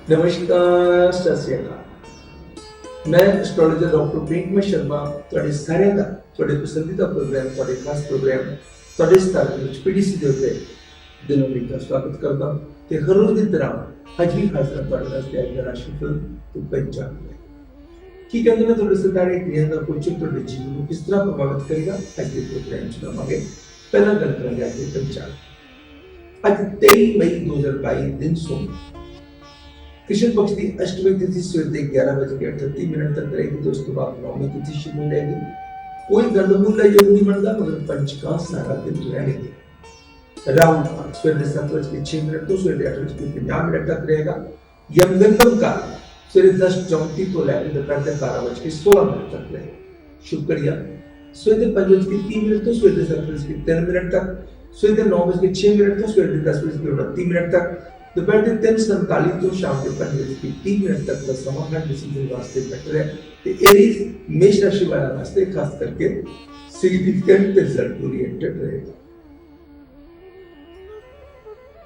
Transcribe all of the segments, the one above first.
नमस्कार, सत श्री अकाल। मैं एस्ट्रोलॉजर डॉक्टर प्रेम शर्मा ਤੁਹਾਡੇ ਸਾਰਿਆਂ ਦਾ ਤੁਹਾਡੇ ਪਸੰਦੀਦਾ ਪ੍ਰੋਗਰਾਮ ਤੁਹਾਡੇ ਖਾਸ ਪ੍ਰੋਗਰਾਮ ਤੁਹਾਡੇ ਸਥਾਨ ਵਿੱਚ ਪੀਡੀਸੀ ਦੇ ਉੱਤੇ ਦਿਨੋਂ ਦਿਨ ਦਾ ਸਵਾਗਤ ਕਰਦਾ ਤੇ ਹਰ ਰੋਜ਼ ਦੀ ਤਰ੍ਹਾਂ ਅੱਜ ਵੀ ਹਾਜ਼ਰ ਹਾਂ ਤੁਹਾਡੇ ਵਾਸਤੇ ਅੱਜ ਦਾ ਰਾਸ਼ੀਫਲ ਤੇ ਪੰਚਾਂਗ ਕੀ ਕਹਿੰਦੇ ਨੇ ਤੁਹਾਡੇ ਸਿਤਾਰੇ ਗ੍ਰਹਿਾਂ ਦਾ ਕੁਚਲ ਤੁਹਾਡੇ ਜੀਵਨ ਨੂੰ ਕਿਸ ਤਰ੍ਹਾਂ ਪ੍ਰਭਾਵਿਤ ਕਰੇਗਾ ਅੱਜ ਦੇ ਪ੍ਰੋਗਰਾਮ ਚ ਲਵਾਂਗੇ। ਪਹਿਲਾਂ ਗੱਲ ਕਰਾਂਗੇ ਅੱਜ ਦੇ ਪੰਚਾਂਗ। ਅੱਜ 23 ਮਈ 2022 दिन सोमवार कृष्ण पक्ष की अष्टमी तिथि सुबह 11:38 तक रहेगी। दोस्तों बाद नौवीं तिथि शुरू रहेगी। कोई गंधमूल योग नहीं बनता मगर पंचका सारा दिन रहेंगे। राहु काल सुबह 7:06 तो सुबह 8:50 तक रहेगा। यमगंधम काल सुबह 10:34 तो लेकर दोपहर 12:16 तक रहेगा। शुक्रिया सुबह 5:03 तो सुबह 7:03 तक, सुबह 9:06 तो सुबह 10:29 तक, दोपहर के 3:47 तो शाम के 5:03 तक का समय डिसीजन वास्ते बेटर है। तो एरीज मेष राशि वाला वास्ते खास करके सिग्निफिकेंट रिजल्ट ओरिएंटेड रहेगा।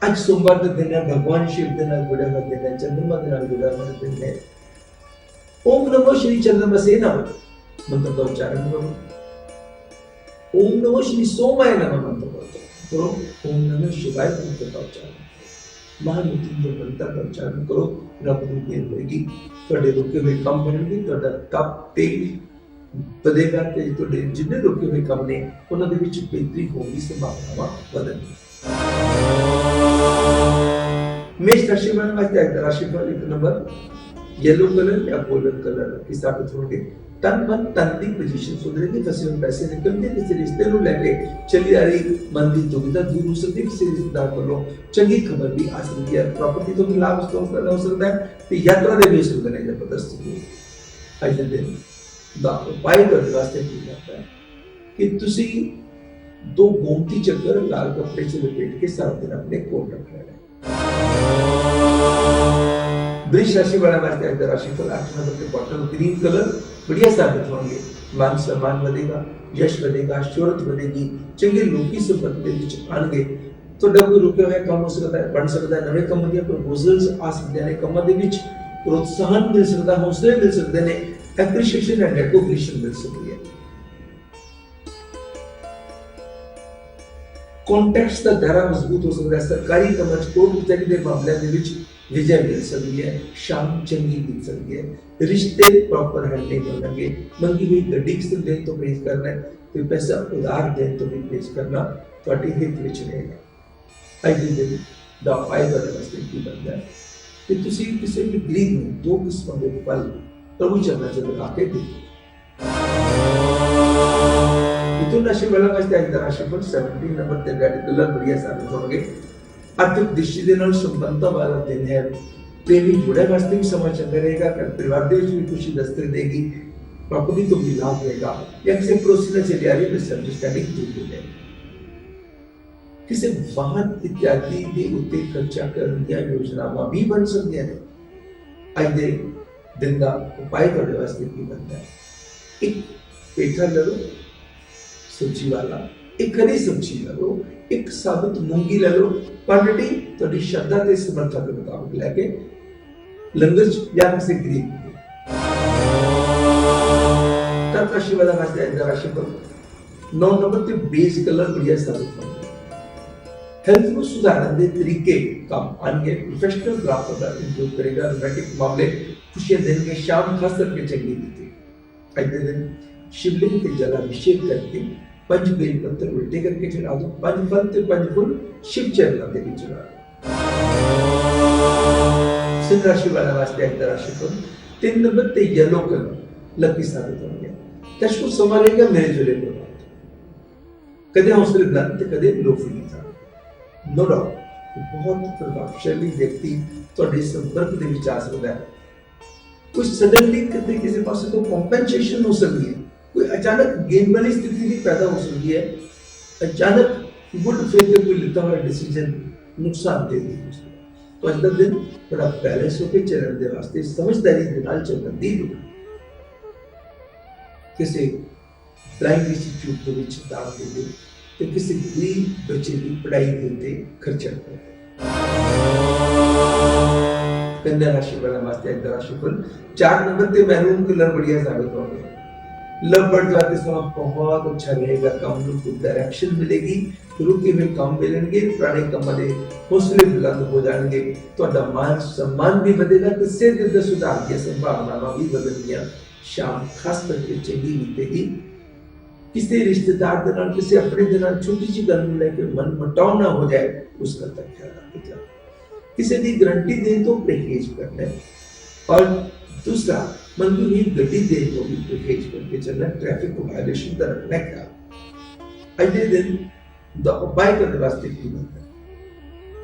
आज सोमवार का दिन है, भगवान शिव के नाल जुड़ा हुआ दिन है, चंद्रमा के नाल जुड़ा हुआ दिन है। ओम नमो श्री चंद्रमसे नमः मंत्र का उच्चारण करो। ओम नमो श्री सोमाय नमः मंत्र का उच्चारण करो। ओम नमः शिवाय मंत्र का उच्चारण महामृत्युंजय मंत्र का उच्चारण करो। रब की देर होगी, ਤੁਹਾਡੇ ਰੁਕੇ ਹੋਏ ਕੰਮ ਬਣਨਗੇ, ਤੁਹਾਡਾ ਤਪ ਤੇਜ਼ ਵਧੇਗਾ ਤੇ ਤੁਹਾਡੇ ਜਿੰਨੇ ਰੁਕੇ ਹੋਏ ਕੰਮ ਨੇ ਉਹਨਾਂ ਦੇ ਵਿੱਚ ਬਿਹਤਰੀ ਹੋਣ ਦੀ ਸੰਭਾਵਨਾਵਾਂ ਵਧਣਗੀਆਂ। मेष राशि वालों वास्ते आज राशिफल एक नंबर येलो कलर या गोल्डन कलर की साबित होंगे। तन मन तन की पोजीशन सुधरेगी, फंसे हुए पैसे निकलते, किसी रिश्ते को लेके चली आ रही मन की दुविधा दूर हो सकती है। किसी रिश्तेदार को चंगी खबर भी आ सकती है। प्रॉपर्टी तो भी लाभ हो सकता है तो यात्रा के बेस होने जबरदस्त आज के दिन ਦਾ ਉਪਾਅ ਕਰਨ ਵਾਸਤੇ ਕੀ ਕਰਦਾ ਹੈ ਕਿ ਤੁਸੀਂ 2 ਗੋਮਤੀ ਚੱਕਰ ਲਾਲ ਕੱਪੜੇ 'ਚ ਲਪੇਟ ਕੇ ਸਾਰਾ ਦਿਨ ਆਪਣੇ ਕੋਲ ਰੱਖ ਲੈਣਾ। वृष राशि वाला वास्ते आज राशिफल 8 नंबर के बॉटम ग्रीन कलर बढ़िया साबित होंगे। मान सम्मान बढ़ेगा, यश बढ़ेगा, शोहरत बढ़ेगी, चंगे लोकी संपर्क के बीच आएंगे। ਤੁਹਾਡਾ ਕੋਈ ਰੁਕਿਆ ਹੋਇਆ ਕੰਮ ਹੋ ਸਕਦਾ ਹੈ, ਬਣ ਸਕਦਾ ਹੈ। ਨਵੇਂ ਕੰਮ ਦੀਆਂ ਪ੍ਰਪੋਜ਼ਲਸ ਆ ਸਕਦੀਆਂ ਨੇ, ਕੰਮਾਂ ਦੇ ਵਿੱਚ ਪ੍ਰੋਤਸਾਹਨ ਮਿਲ ਸਕਦਾ, ਹੌਸਲੇ ਮਿਲ ਸਕਦੇ ਨੇ, ਐਪਰੀਸ਼ੀਏਸ਼ਨ ਐਂਡ ਰੈਕੋਗਨੀਸ਼ਨ ਮਿਲ ਸਕਦੀ ਹੈ। ਕੰਟੈਕਟਸ ਦਾ ਦਾਇਰਾ ਮਜ਼ਬੂਤ ਹੋ ਸਕਦਾ ਹੈ। ਸਰਕਾਰੀ ਕੰਮਾਂ 'ਚ ਕੋਰਟ ਕਚਹਿਰੀ ਦੇ ਮਾਮਲਿਆਂ ਦੇ ਵਿੱਚ विजय मिल सकती है। शाम चंगी मिल सकती है। रिश्ते प्रॉपर हैंडलिंग होंगे। मंगी हुई गड्डी किसी देन तो पेश करना है, कोई पैसा उधार देन तो भी पेश करना ਤੁਹਾਡੇ ਹਿੱਤ ਵਿੱਚ ਰਹੇਗਾ। ਅੱਜ ਦੇ ਦਿਨ ਦਾ ਫਾਇਦਾ ਵਾਸਤੇ ਕੀ ਬਣਦਾ ਹੈ ਕਿ ਤੁਸੀਂ ਕਿਸੇ ਵੀ ਗਰੀਬ ਨੂੰ 2 ਕਿਸਮਾਂ ਦੇ ਫਲ ਪ੍ਰਭੂ ਚਰਨਾਂ 'ਚ ਲਗਾ ਕੇ ਦਿਓ। ਮਿਥੁਨ ਰਾਸ਼ि वाला वास्ते आज ਦਾ ਰਾਸ਼ੀਫਲ 17 ਨੰਬਰ ਤੇ ਰੈੱਡ ਕਲਰ बढ़िया साबित होंगे। आर्थिक दृष्टि के नाल संबंधता वाला दिन है। प्रेमी जोड़े वास्ते भी समय चंगा रहेगा। परिवार के भी खुशी दस्तक देगी। प्रॉपर्टी तो भी लाभ रहेगा या किसी पड़ोसी ने चली आ रही मिसअंडरस्टैंडिंग दूर हो जाएगी। किसी वाहन इत्यादि के उत्ते खर्चा करने की योजनावां भी बन सकती हैं। आज दे दिन का उपाय करने वास्ते की बनता है, एक पेठा ले लो सब्जी वाला, एक हरी सब्जी ले लो, एक साबुत मूंगी ले लो। क्वांटिटी ਤੁਹਾਡੀ ਸ਼ਰਧਾ ਤੇ ਸਮਰੱਥਾ ਦੇ ਮੁਤਾਬਕ ਲੈ ਕੇ ਲੰਗਰ ਜਾਂ ਕਿਸੇ ਗਰੀਬ कर्क राशि वाला वास्ते आज राशि पर 9 नंबर ਤੇ बेस कलर बढ़िया साबित होंगे। हेल्थ को सुधारने के तरीके काम आएंगे। प्रोफेशनल ग्राफ का इंप्रूव करेगा। रोमांटिक मामले खुशियां देंगे। शाम खास करके चंगी बीती। आज के दिन शिवलिंग के जलाभिषेक करके 5 बेल पत्र उल्टे करके चढ़ा दो। 5 फल ते 5 फूल शिव चरणों के बीच चढ़ा दो। सिंह राशि वाला वास्ते आज राशि पर 3 नंबर ते येलो कलर लकी साबित होंगे। तशकुर समा रहेगा मेरे जुले प्रभाव कदे हौसले बुलंद ते कदे लो फील था। नो डाउट बहुत प्रभावशाली व्यक्ति ਤੁਹਾਡੇ ਸੰਪਰਕ ਦੇ ਵਿੱਚ ਆ ਸਕਦਾ ਹੈ। कुछ सडनली किसी पास तो कंपेंसेशन हो सकती है। कोई अचानक गेन वाली स्थिति भी पैदा हो सकती है। अचानक गुड फेथ से कोई लेता हुआ डिसीजन नुकसान दे दी। तो आज का दिन बड़ा बैलेंस होकर चलने के वास्ते समझदारी के नाल चलना दी लो। किसी प्राइमरी इंस्टीट्यूट के विच दान दे दो ते किसी गरीब बच्चे की पढ़ाई के उत्ते खर्चा करो। कन्या राशि वाला वास्ते एक राशिफल 4 नंबर पे मैरून कलर बढ़िया साबित होंगे। लव बर्ड वास्ते समय बहुत अच्छा रहेगा, काम में कुछ डायरेक्शन मिलेगी, रुके हुए काम मिलेंगे, पुराने कामां दे हौसले बुलंद हो जाएंगे, ਤੁਹਾਡਾ मान सम्मान भी बढ़ेगा ਤੇ ਸਿਹਤ ਦੇ ਸੁਧਾਰ ਦੀਆਂ ਸੰਭਾਵਨਾਵਾਂ ਵੀ ਵਧਣਗੀਆਂ। ਸ਼ਾਮ ਖਾਸ ਕਰਕੇ ਚੰਗੀ ਬੀਤੇਗੀ। ਕਿਸੇ ਰਿਸ਼ਤੇਦਾਰ ਦੇ ਨਾਲ ਕਿਸੇ ਆਪਣੇ ਦੇ ਨਾਲ ਛੋਟੀ ਜਿਹੀ ਗੱਲ ਨੂੰ ਲੈ ਕੇ ਮਨ ਮਟਾਉ ਨਾ ਹੋ ਜਾਏ, ਉਸ ਦਾ ਖਿਆਲ ਰੱਖਿਆ। किसी की गारंटी देने तो परहेज करना है, और दूसरा मंजूर हुई गड्डी देने को भी परहेज करके चलना, ट्रैफिक को वायलेशन का रखना ख्याल। अगले दिन द उपाय करने वास्ते की बात है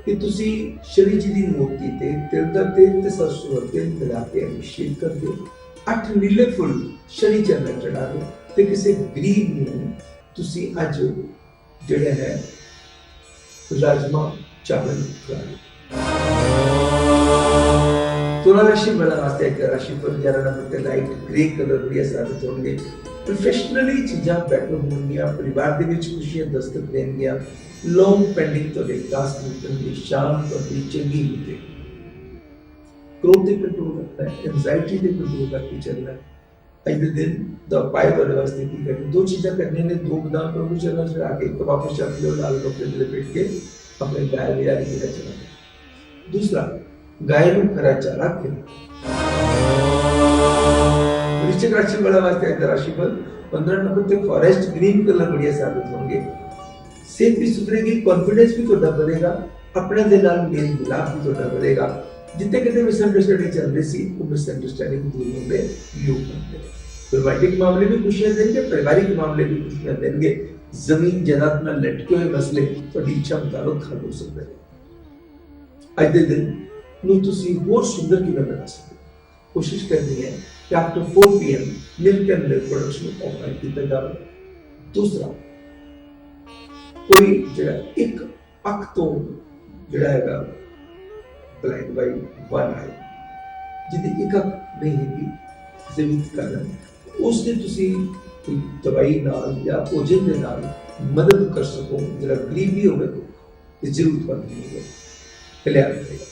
कि तुसी शनि जी की मूर्ति ते तिल दा तेल ते सरसों दा तेल मिला के अभिषेक कर दो, 8 नीले फुल शनि चरण चढ़ा दो ते किसी गरीब नूं तुसी अज जिहड़ा है राजमा चावल खिला दो। तुला राशि वाला वास्ते एक राशि पर 11 नंबर पे लाइट ग्रे कलर भी साबित होंगे। प्रोफेशनली चीज़ां बेटर होंगियां, परिवार दे विच खुशियां दस्तक देंगियां, लॉन्ग पेंडिंग तो टास्क निकलण दी शाम तो दी चंगी होते। क्रोध पे कंट्रोल रखना है, एंजाइटी पे कंट्रोल करके चलना है। अगले दिन द उपाय वाले वास्ते की करनी, 2 चीज़ां करने ने, 2 बादाम प्रभु चरण चढ़ा के एक वापस चल लो, लाल कपड़े में लपेट के अपने गाय या गिरा चला। दूसरा, गाय को हरा चारा खिलाओ। वृश्चिक राशि वाला वास्ते एक राशिफल 15 नंबर पे फॉरेस्ट ग्रीन कलर बढ़िया साबित होंगे। सेहत भी सुधरेगी, कॉन्फिडेंस भी थोड़ा बढ़ेगा, अपने दे नाल मेल मिलाप भी थोड़ा बढ़ेगा। जितने कितने मिसअंडरस्टैंडिंग चल रही सी, वो मिसअंडरस्टैंडिंग दूर होंगे, योग बनते हैं। वैवाहिक मामले में खुशियां देंगे, पारिवारिक मामले में खुशियां देंगे। जमीन जायदाद में लटके हुए मसले थोड़ी इच्छा मुताबिक हल हो सकते हैं। आज के दिन ਨੂੰ ਤੁਸੀਂ ਹੋਰ ਸੁੰਦਰ ਕਿਵੇਂ ਬਣਾ ਸਕਦੇ ਹੋ। ਕੋਸ਼ਿਸ਼ ਕਰਨੀ ਹੈ ਕਿ after 4 PM milk and milk products ਨੂੰ ਆਫਰ ਕੀਤਾ ਜਾਵੇ। ਦੂਸਰਾ, ਕੋਈ ਜਿਹੜਾ ਇੱਕ ਅੱਖ ਤੋਂ ਜਿਹੜਾ ਹੈਗਾ ਬਲੈਕ ਬਾਈ ਵਨ ਆਈ, ਜਿਹਦੀ ਇੱਕ ਅੱਖ ਨਹੀਂ ਹੈਗੀ ਕਿਸੇ ਵੀ ਕਾਰਨ, ਉਸ ਦੇ ਤੁਸੀਂ ਕੋਈ ਦਵਾਈ ਨਾਲ ਜਾਂ ਭੋਜਨ ਦੇ ਨਾਲ ਮਦਦ ਕਰ ਸਕੋ, ਜਿਹੜਾ ਗਰੀਬ ਵੀ ਹੋਵੇ ਤੇ ਜ਼ਰੂਰਤਮੰਦ ਵੀ ਹੋਵੇ, ਕਲਿਆਣ ਹੋਵੇਗਾ।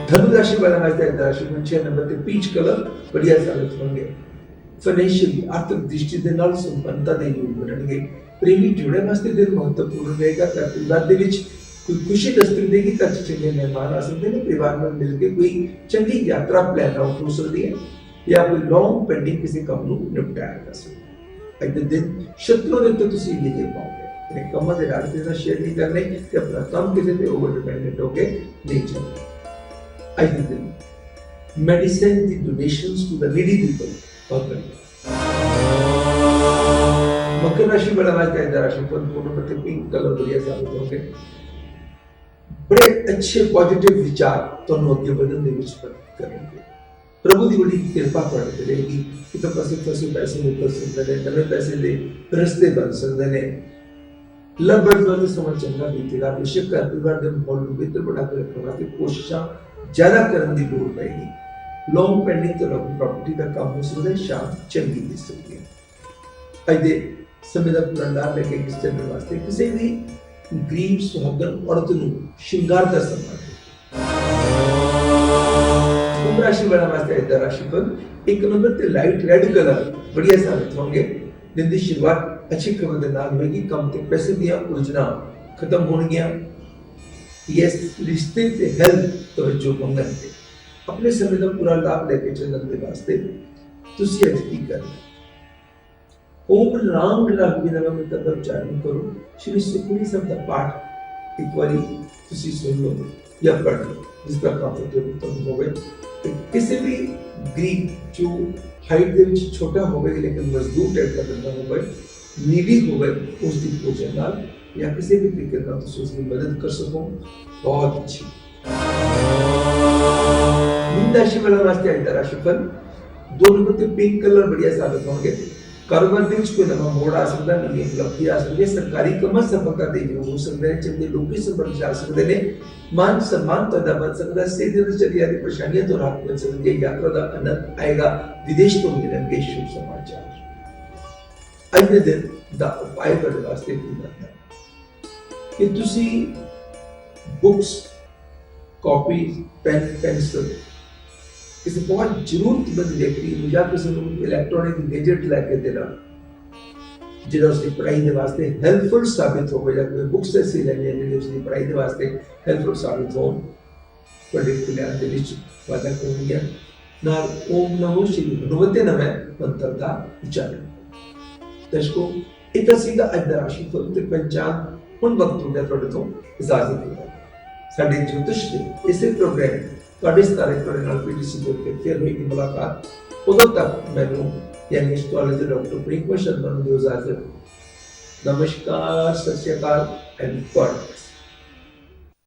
धनु राशि वाला राशि में 6 नंबर पे पीच कलर बढ़िया साबित होंगे। फाइनेंशियली आर्थिक दृष्टि दे नाल संपन्नता दे योग बनणगे। प्रेमी जोड़े वास्ते दिन महत्वपूर्ण रहेगा। परिवार दे विच कोई खुशी दस्तक देगी, ताकि चंगे मेहमान आ सकते हैं, परिवार में मिलकर कोई चंगी यात्रा प्लान आउट हो सकती है, या कोई लॉन्ग पेंडिंग किसी काम को निपटाया जा सकता है। अगले दिन शत्रुओं ने तो तुसी विजय पाओगे। अपने कामों के रास्ते से शेयर नहीं करने कि अपना काम किसी पे ओवर डिपेंडेंट होके नहीं चलना। अगले दिन मेडिसिन दी donations to the needy people और मकर राशि वाला वास्ते राशि पर दोनों में पिंक कलर बढ़िया साबित होंगे। बड़े अच्छे पॉजिटिव विचार तो अगे बढ़ने में मदद करेंगे। प्रभु की बड़ी कृपा पर रहेगी कि तो फसे पैसे निकल सकते हैं, नवे पैसे दे रस्ते बन सकते हैं। लव बर्ड वाले समय चंगा बीतेगा। बेशक घर परिवार के माहौल को बेहतर बना के रखने वास्ते कोशिशां ज्यादा करने की लोड़ पड़ेगी। लॉन्ग पेंडिंग तो लॉन्ग प्रॉपर्टी का काम हो सकता है, शाम चंगी दिख सकती है। अज दे समय का पूरा लाभ लेके किस चलने वास्ते किसी भी गरीब सुहागन औरत को श्रृंगार का सम्मान कुंभ राशि वाला वास्ते राशि पर 1 नंबर पे लाइट रेड कलर बढ़िया साबित होंगे। दिन की शुरुआत अच्छी खबर के नाल होगी। कम ते पैसे दियां उलझना खत्म होणगियां। यस, रिश्ते ते हेल्थ तवज्जो मंगणगे। अपने समय का पूरा लाभ लेके चलने के वास्ते तुसी अज की करना, ओम राम राघवी नाम का उच्चारण करो। श्री सुखमनी साहब का पाठ एक बारी तुसी सुन लो या पढ़ लो, जिसका काफी उत्तम होवे। किसी भी गरीब जो हाइट दे विच छोटा होवे लेकिन मजदूर टाइप का बंदा होवे, नीडी होवे, उसकी भोजन नाल या किसी भी तरीके का तो उसकी मदद कर सको, बहुत अच्छी। मीन राशि वाला वास्ते आज राशिफल 2 नंबर पे पिंक कलर बढ़िया साबित होंगे। कारोबार दे विच कोई नवा मोड़ आ सकता है, नवी उपलब्धि आ सकती है। सरकारी काम सफलता दे हो सकते हैं, चंगे लोग भी संपर्क जा सकते हैं, मान सम्मान पैदा बन सकता है। सेहत चली आ रही परेशानियां तो राहत मिल सकती है, यात्रा का आनंद आएगा, विदेश तो मिलेंगे शुभ समाचार। अगले दिन दा उपाय करने वास्ते की करना कि तुसी बुक्स ਕਾਪੀ ਪੈਨ ਪੈਨਸਲ ਕਿਸੇ ਬਹੁਤ ਜ਼ਰੂਰਤਮੰਦ ਵਿਅਕਤੀ ਨੂੰ ਜਾਂ ਕਿਸੇ ਨੂੰ ਇਲੈਕਟ੍ਰੋਨਿਕ ਗੈਜਟ ਲੈ ਕੇ ਦੇਣਾ ਜਿਹੜਾ ਉਸਦੀ ਪੜ੍ਹਾਈ ਦੇ ਵਾਸਤੇ ਹੈਲਪਫੁਲ ਸਾਬਿਤ ਹੋਵੇ, ਜਾਂ ਕੋਈ ਬੁੱਕਸ ਐਸੀ ਲੈਣੀਆਂ ਜਿਹੜੀ ਉਸਦੀ ਪੜ੍ਹਾਈ ਦੇ ਵਾਸਤੇ ਹੈਲਪਫੁਲ ਸਾਬਿਤ ਹੋਣ, ਤੁਹਾਡੇ ਕਲਿਆਣ ਦੇ ਵਿੱਚ ਵਾਧਾ ਕਰਨਗੀਆਂ। ਨਾਲ ਓਮ ਨਮੋ ਸ਼੍ਰੀ ਭਗਵਤੇ ਨਮः ਮੰਤਰ ਦਾ ਉਚਾਰਨ। ਦਰਸ਼ਕੋ, ਇਹ ਤਾਂ ਸੀਗਾ ਅੱਜ ਦਾ ਰਾਸ਼ੀਫਲ ਤੇ ਪੰਚਾਂਗ। ਹੁਣ ਵਕਤ ਹੋ ਗਿਆ ਤੁਹਾਡੇ ਤੋਂ ਇਜਾਜ਼ਤ ਲੈਣ ਦਾ। ਸਾਡੇ ਜੋਤਿਸ਼ ਦੇ ਇਸੇ ਪ੍ਰੋਗਰਾਮ ਤੁਹਾਡੇ ਸਿਤਾਰੇ ਤੁਹਾਡੇ ਨਾਲ ਪੀਟੀਸੀ ਦੇ ਉੱਤੇ ਫਿਰ ਹੋਏਗੀ ਮੁਲਾਕਾਤ। ਉਦੋਂ ਤੱਕ ਮੈਨੂੰ ਯਾਨੀ ਐਸਟ੍ਰੋਲੋਜਰ ਡਾਕਟਰ ਪ੍ਰਿੰਕਮਾ ਸ਼ਰਮਾ ਨੂੰ ਦਿਓ ਇਜਾਜ਼ਤ। ਨਮਸਕਾਰ, ਸਤਿ ਸ਼੍ਰੀ ਅਕਾਲ ਐਂਡ ਗॉड।